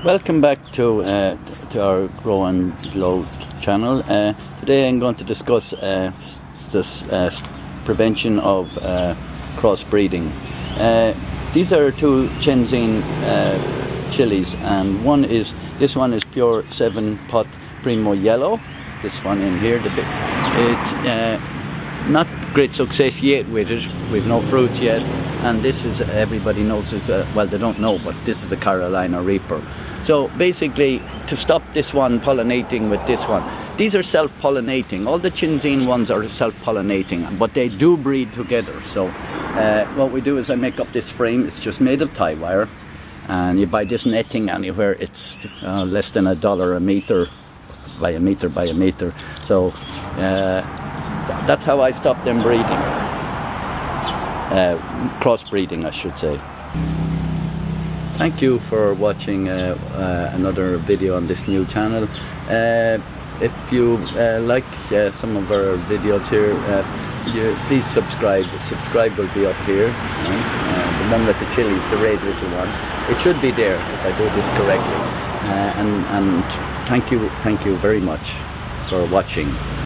Welcome back to our growNglow channel. Today I'm going to discuss this prevention of crossbreeding. These are two Shenzhen chilies, and this one is pure 7-pot Primo yellow. This one in here, it's not great success yet with it. We've no fruit yet, and this is, everybody knows, is well, they don't know, but this is a Carolina Reaper. So basically, to stop this one pollinating with this one, these are self-pollinating. All the Shenzhen ones are self-pollinating, but they do breed together. So what we do is I make up this frame. It's just made of tie wire, and you buy this netting anywhere. It's less than $1 a meter by a meter by a meter. So that's how I stop them breeding, crossbreeding, I should say. Thank you for watching another video on this new channel. If you like some of our videos here, please subscribe. Subscribe will be up here. The one with the chilies, the red little one. It should be there if I do this correctly. And thank you very much for watching.